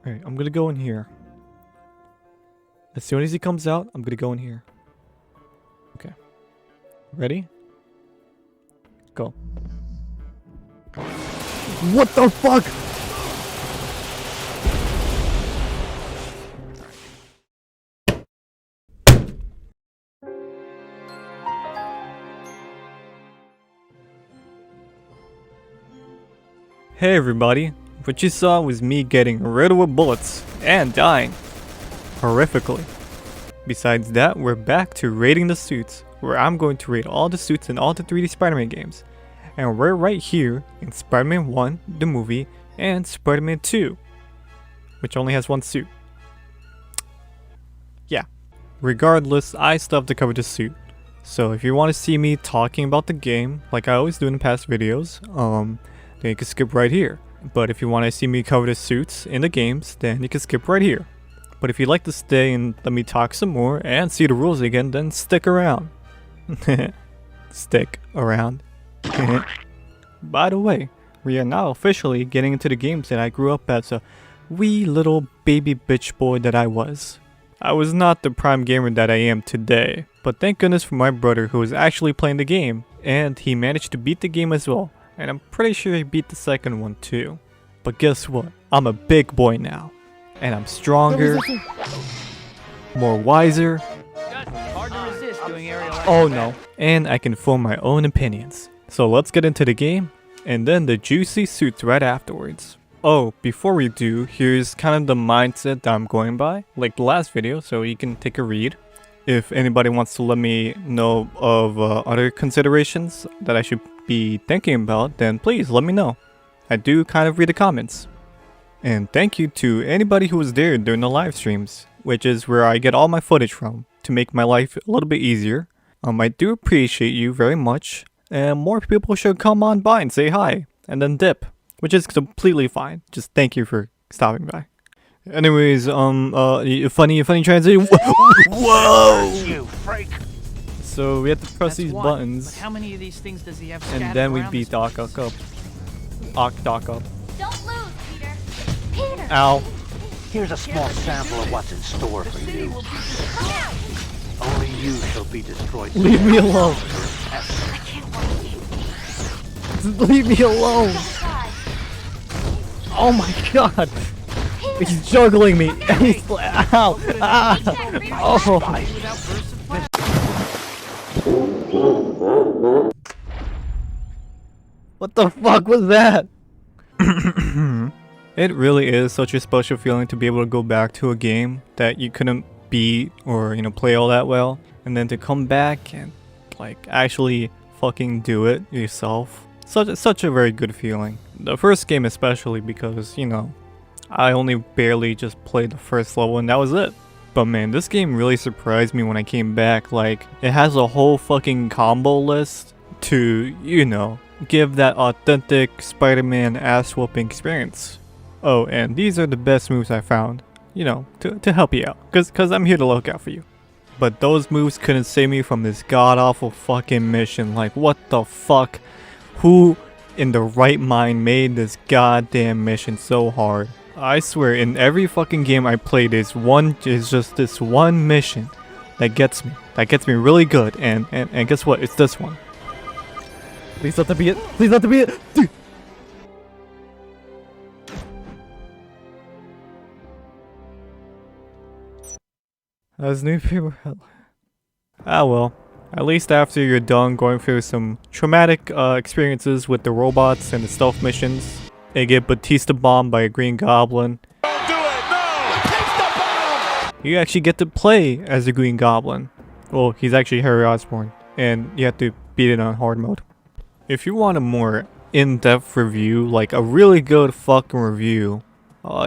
Alright, I'm gonna go in here. As soon as he comes out, I'm gonna go in here. Okay. Ready? Go. What the fuck? Hey everybody, what you saw was me getting riddled with bullets and dying horrifically. Besides that, we're back to rating the suits, where I'm going to rate all the suits in all the 3D Spider-Man games. And we're right here in Spider-Man 1, the movie, and Spider-Man 2, which only has one suit. Yeah, regardless, I still have to cover the suit. So if you want to see me talking about the game, like I always do in the past videos, then you can skip right here. But if you want to see me cover the suits in the games, then you can skip right here. But if you'd like to stay and let me talk some more and see the rules again, then stick around. Stick around. By the way, we are now officially getting into the games that I grew up as a wee little baby bitch boy that I was. I was not the prime gamer that I am today, but thank goodness for my brother who was actually playing the game, and he managed to beat the game as well. And I'm pretty sure he beat the second one too. But guess what? I'm a big boy now. And I'm stronger, more wiser. Oh no. And I can form my own opinions. So let's get into the game, and then the juicy suits right afterwards. Oh, before we do, here's kind of the mindset that I'm going by, like the last video, so you can take a read. If anybody wants to let me know of other considerations that I should be thinking about, then please let me know. I do kind of read the comments. And thank you to anybody who was there during the live streams, which is where I get all my footage from to make my life a little bit easier. I do appreciate you very much, and more people should come on by and say hi and then dip, which is completely fine. Just thank you for stopping by. Anyways, funny transition. Whoa! You freak! So we have to press these buttons. How many of these things does he have? And then we beat Doc Ock up. Doc up. Don't lose, Peter. Peter. Ow. Here's a small sample of what's in store for you. Only you shall be destroyed. Leave me alone. I can't wait. Leave me alone. Oh my god. He's juggling me. He's ow. Ah. Oh. What the fuck was that? It really is such a special feeling to be able to go back to a game that you couldn't beat or, play all that well, and then to come back and like actually fucking do it yourself. Such a very good feeling. The first game especially because, I only barely just played the first level and that was it. But man, this game really surprised me when I came back. Like, it has a whole fucking combo list to, give that authentic Spider-Man ass-whooping experience. Oh, and these are the best moves I found, to help you out. Cause I'm here to look out for you. But those moves couldn't save me from this god-awful fucking mission. Like, what the fuck? Who in the right mind made this goddamn mission so hard? I swear, in every fucking game I play, there's just this one mission that gets me really good, and guess what? It's this one. Please let that be it. Please let that be it. Dude. As new people. Ah well. At least after you're done going through some traumatic experiences with the robots and the stealth missions, and get Batista bombed by a Green Goblin. Don't do it! No! Batista bomb! You actually get to play as a Green Goblin. Well, he's actually Harry Osborn, and you have to beat it on hard mode. If you want a more in-depth review, like a really good fucking review,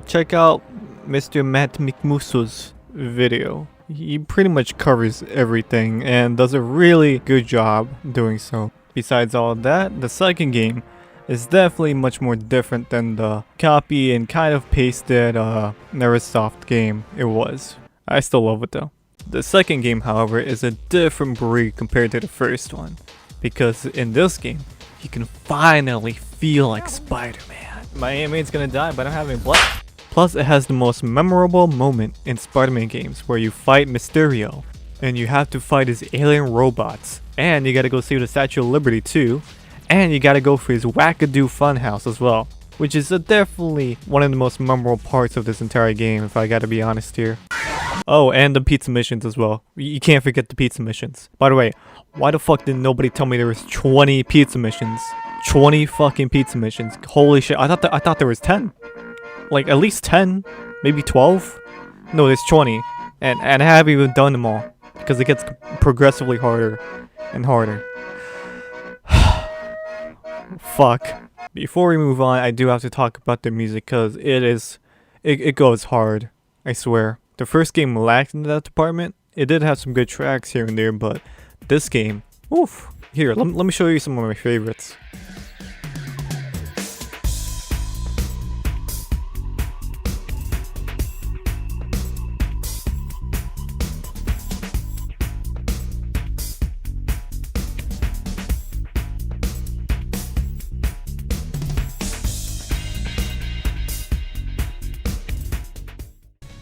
check out Mr. Matt McMuso's video. He pretty much covers everything and does a really good job doing so. Besides all of that, the second game is definitely much more different than the copy and kind of pasted Neversoft game it was. I still love it though. The second game, however, is a different breed compared to the first one, because in this game, you can finally feel like Spider-Man. My animate's gonna die, but I don't have any blood. Plus, it has the most memorable moment in Spider-Man games where you fight Mysterio, and you have to fight his alien robots, and you gotta go save the Statue of Liberty too, and you gotta go for his wackadoo funhouse as well, which is definitely one of the most memorable parts of this entire game, if I gotta be honest here. Oh, and the pizza missions as well. You can't forget the pizza missions. By the way, why the fuck didn't nobody tell me there was 20 pizza missions? 20 fucking pizza missions. Holy shit, I thought there was 10. Like at least 10, maybe 12? No, there's 20. And I haven't even done them all because it gets progressively harder and harder. Fuck. Before we move on, I do have to talk about the music because it goes hard. I swear. The first game lacked in that department. It did have some good tracks here and there, but this game, oof. Here, let me show you some of my favorites.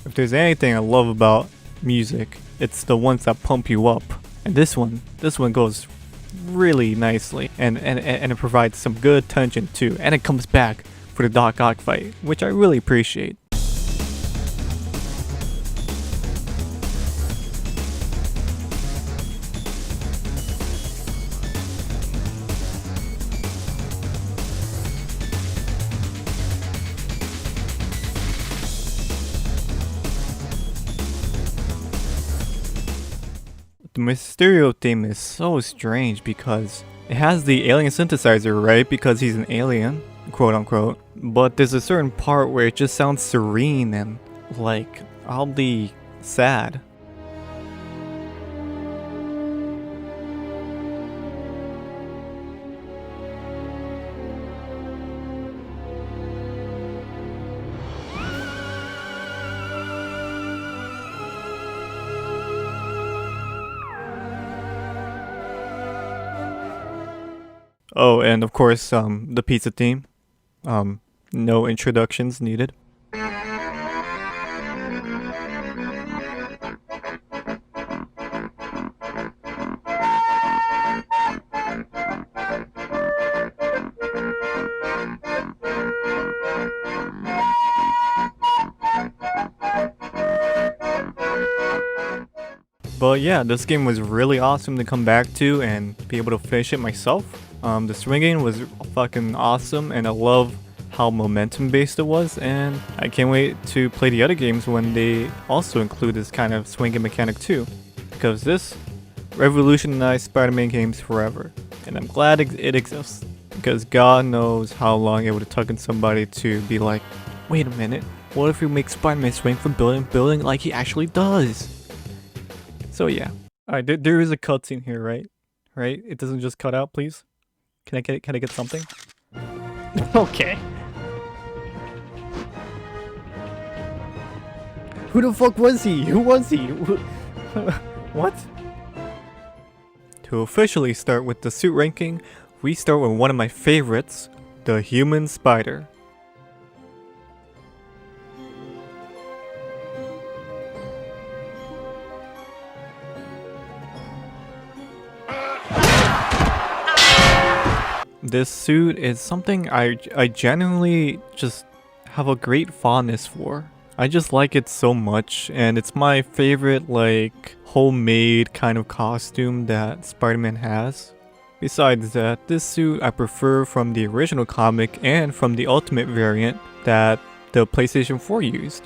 If there's anything I love about music, it's the ones that pump you up. And this one goes really nicely, and it provides some good tension too, and it comes back for the Doc Ock fight, which I really appreciate. The Mysterio theme is so strange because it has the alien synthesizer, right? Because he's an alien, quote unquote. But there's a certain part where it just sounds serene and like oddly sad. Oh, and of course, the pizza theme. No introductions needed. But yeah, this game was really awesome to come back to and be able to finish it myself. The swinging was fucking awesome, and I love how momentum based it was, and I can't wait to play the other games when they also include this kind of swinging mechanic too, because this revolutionized Spider-Man games forever, and I'm glad it exists, because God knows how long it would have taken somebody to be like, wait a minute, what if we make Spider-Man swing from building to building like he actually does? So yeah. Alright, there is a cutscene here, right? Right? It doesn't just cut out, please? Can I get something? Okay. Who the fuck was he? Who was he? What? To officially start with the suit ranking, we start with one of my favorites, the Human Spider. This suit is something I genuinely just have a great fondness for. I just like it so much, and it's my favorite like homemade kind of costume that Spider-Man has. Besides that, this suit I prefer from the original comic and from the Ultimate variant that the PlayStation 4 used.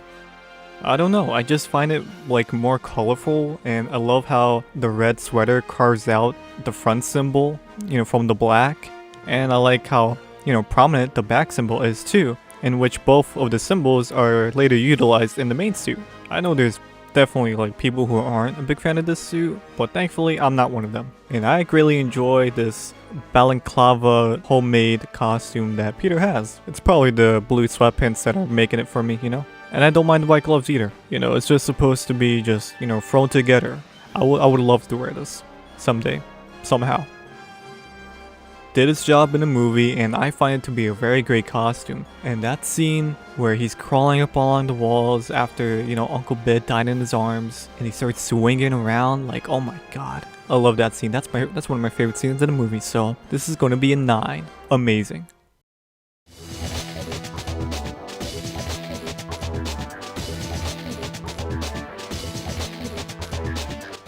I don't know, I just find it like more colorful, and I love how the red sweater carves out the front symbol, you know, from the black. And I like how, you know, prominent the back symbol is too, in which both of the symbols are later utilized in the main suit. I know there's definitely like people who aren't a big fan of this suit, but thankfully I'm not one of them. And I greatly enjoy this balaclava homemade costume that Peter has. It's probably the blue sweatpants that are making it for me, you know? And I don't mind the white gloves either. You know, it's just supposed to be just, you know, thrown together. I would love to wear this someday, somehow. did its job in the movie, and I find it to be a very great costume. And that scene where he's crawling up along the walls after, you know, Uncle Ben died in his arms, and he starts swinging around, like, oh my god. I love that scene. That's one of my favorite scenes in the movie, so this is going to be a 9. Amazing.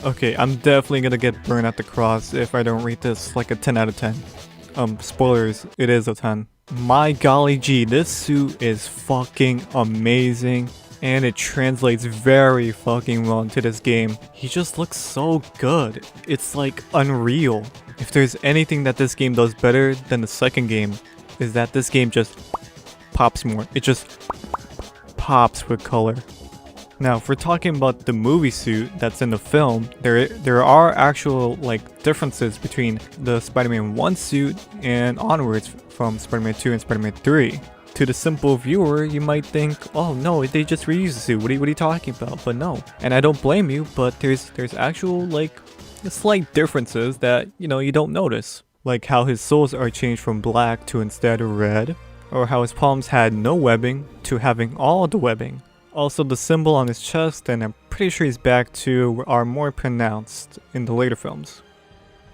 Okay, I'm definitely gonna get burned at the cross if I don't rate this like a 10 out of 10. Spoilers, it is a 10. My golly gee, this suit is fucking amazing, and it translates very fucking well into this game. He just looks so good. It's like unreal. If there's anything that this game does better than the second game, is that this game just pops more. It just pops with color. Now, if we're talking about the movie suit that's in the film, there are actual like differences between the Spider-Man 1 suit and onwards from Spider-Man 2 and Spider-Man 3. To the simple viewer, you might think, oh no, they just reused the suit. What are you talking about? But no. And I don't blame you, but there's actual like slight differences that, you know, you don't notice. Like how his soles are changed from black to instead red, or how his palms had no webbing to having all the webbing. Also, the symbol on his chest, and I'm pretty sure his back too, are more pronounced in the later films.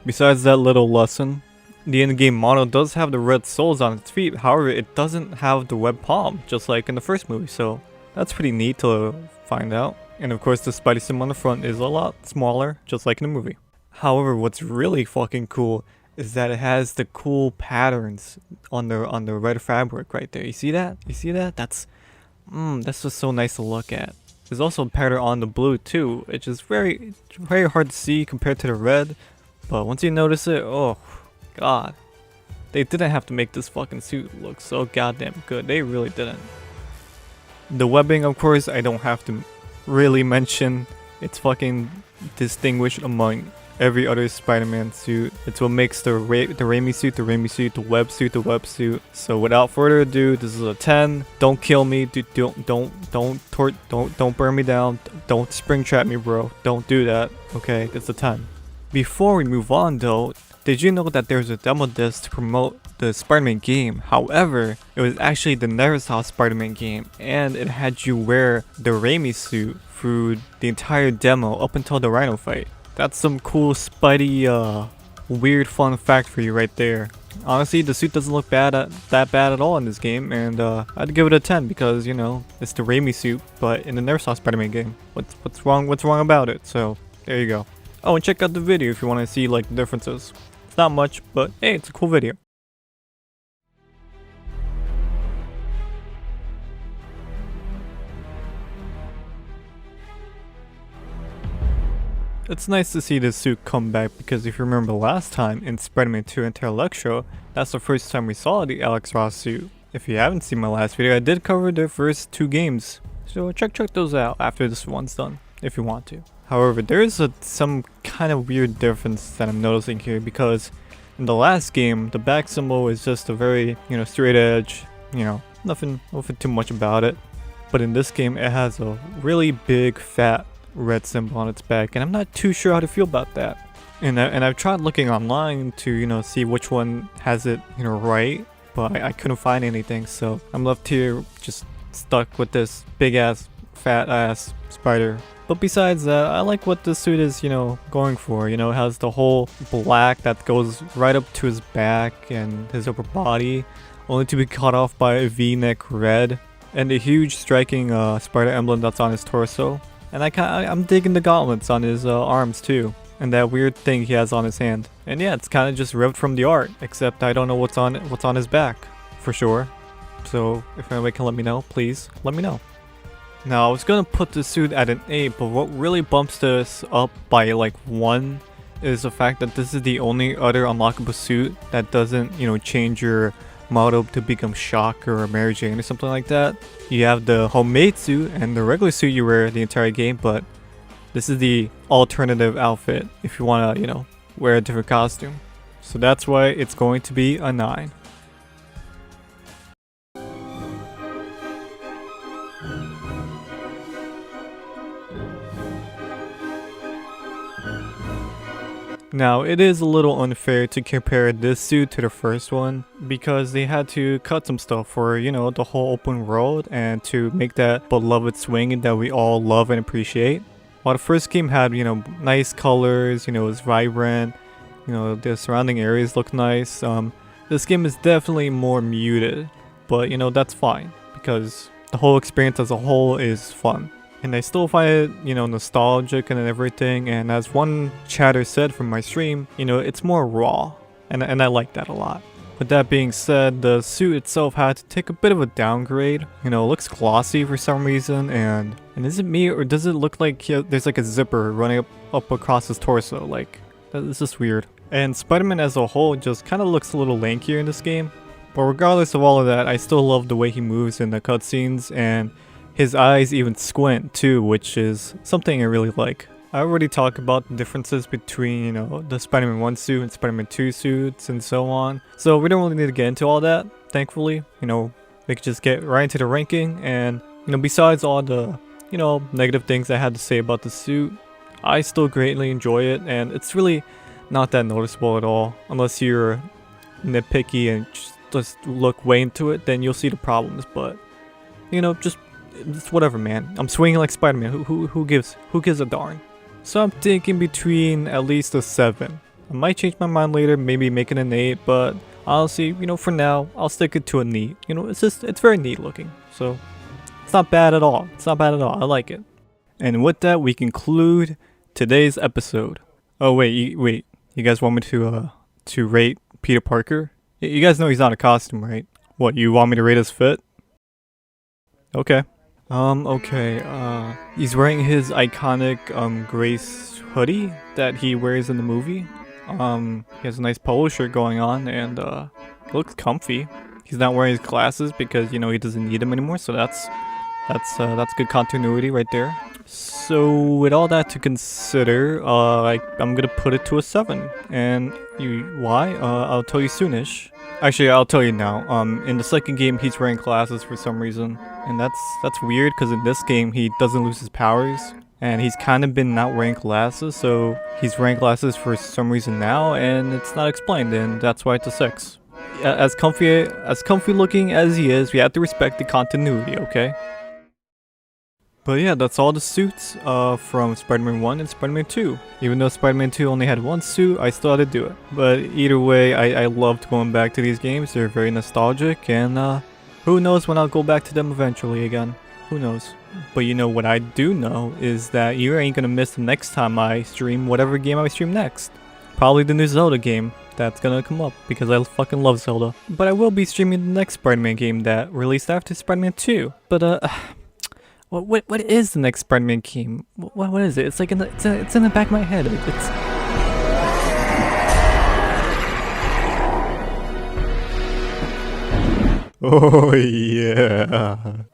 Besides that little lesson, the in-game model does have the red soles on its feet, however it doesn't have the web palm, just like in the first movie, so that's pretty neat to find out. And of course the Spidey symbol on the front is a lot smaller, just like in the movie. However, what's really fucking cool is that it has the cool patterns on the red fabric right there. You see that? You see that? That's just so nice to look at. There's also a pattern on the blue too, which is very hard to see compared to the red, but once you notice it, oh god. They didn't have to make this fucking suit look so goddamn good. They really didn't. The webbing, of course, I don't have to really mention. It's fucking distinguished among every other Spider-Man suit. It's what makes the Raimi suit, the web suit, the web suit. So without further ado, this is a 10. Don't kill me. Don't burn me down. Don't spring trap me, bro. Don't do that. Okay, it's a 10. Before we move on though, did you know that there's a demo disc to promote the Spider-Man game? However, it was actually the Neversoft Spider-Man game, and it had you wear the Raimi suit through the entire demo up until the Rhino fight. That's some cool Spidey, weird fun fact for you right there. Honestly, the suit doesn't look that bad at all in this game, and I'd give it a 10 because, you know, it's the Raimi suit, but in the Neversoft Spider-Man game. What's wrong about it? So there you go. Oh, and check out the video if you want to see like the differences. It's not much, but hey, it's a cool video. It's nice to see this suit come back because if you remember last time in Spider-Man 2 Enter Electro, that's the first time we saw the Alex Ross suit. If you haven't seen my last video, I did cover the first 2 games, so check those out after this one's done, if you want to. However, there is some kind of weird difference that I'm noticing here because in the last game, the back symbol is just a very, you know, straight edge, you know, nothing too much about it. But in this game, it has a really big, fat red symbol on its back, and I'm not too sure how to feel about that. And I've tried looking online to, you know, see which one has it, you know, right, but I couldn't find anything, so I'm left here just stuck with this big ass, fat ass spider. But besides that, I like what this suit is, you know, going for. You know, it has the whole black that goes right up to his back and his upper body, only to be cut off by a V-neck red, and the huge striking spider emblem that's on his torso. And I'm digging the gauntlets on his arms too, and that weird thing he has on his hand. And yeah, it's kind of just ripped from the art, except I don't know what's on his back for sure. So if anybody can let me know, please let me know. Now I was gonna put the suit at an 8, but what really bumps this up by like 1 is the fact that this is the only other unlockable suit that doesn't, you know, change your model to become Shocker or Mary Jane or something like that. You have the homemade suit and the regular suit you wear the entire game, but this is the alternative outfit if you want to, you know, wear a different costume. So that's why it's going to be a 9. Now, it is a little unfair to compare this suit to the first one because they had to cut some stuff for, you know, the whole open world and to make that beloved swing that we all love and appreciate. While the first game had, you know, nice colors, you know, it was vibrant, you know, the surrounding areas look nice. This game is definitely more muted, but, you know, that's fine because the whole experience as a whole is fun. And I still find it, you know, nostalgic and everything. And as one chatter said from my stream, you know, it's more raw. And I like that a lot. With that being said, the suit itself had to take a bit of a downgrade. You know, it looks glossy for some reason. And is it me or does it look like there's like a zipper running up across his torso? Like, that's just weird. And Spider-Man as a whole just kind of looks a little lankier in this game. But regardless of all of that, I still love the way he moves in the cutscenes, and his eyes even squint too, which is something I really like. I already talked about the differences between, you know, the Spider-Man 1 suit and Spider-Man 2 suits and so on. So we don't really need to get into all that, thankfully. You know, we could just get right into the ranking, and, you know, besides all the, you know, negative things I had to say about the suit, I still greatly enjoy it, and it's really not that noticeable at all. Unless you're nitpicky and just look way into it, then you'll see the problems. But, you know, just whatever, man. I'm swinging like Spider-Man. Who gives a darn? So I'm thinking between at least a 7. I might change my mind later, maybe make it an 8, but honestly, you know, for now, I'll stick it to a neat. You know, it's very neat looking. So it's not bad at all. It's not bad at all. I like it. And with that, we conclude today's episode. Oh wait, you guys want me to rate Peter Parker? You guys know he's not a costume, right? What, you want me to rate his fit? Okay. He's wearing his iconic, Grace hoodie that he wears in the movie. He has a nice polo shirt going on and, looks comfy. He's not wearing his glasses because, you know, he doesn't need them anymore, so that's good continuity right there. So with all that to consider, I'm gonna put it to a 7. And why? I'll tell you soonish. Actually, I'll tell you now. In the second game, he's wearing glasses for some reason, and that's weird because in this game he doesn't lose his powers, and he's kind of been not wearing glasses, so he's wearing glasses for some reason now, and it's not explained, and that's why it's a 6. As comfy looking as he is, we have to respect the continuity, okay? But yeah, that's all the suits from Spider-Man 1 and Spider-Man 2. Even though Spider-Man 2 only had one suit, I still had to do it. But either way, I loved going back to these games. They're very nostalgic, and who knows when I'll go back to them eventually again. Who knows? But you know what I do know is that you ain't gonna miss the next time I stream whatever game I stream next. Probably the new Zelda game that's gonna come up because I fucking love Zelda. But I will be streaming the next Spider-Man game that released after Spider-Man 2. But What is the next Spider-Man game? What is it? It's like it's in the back of my head. It's oh yeah.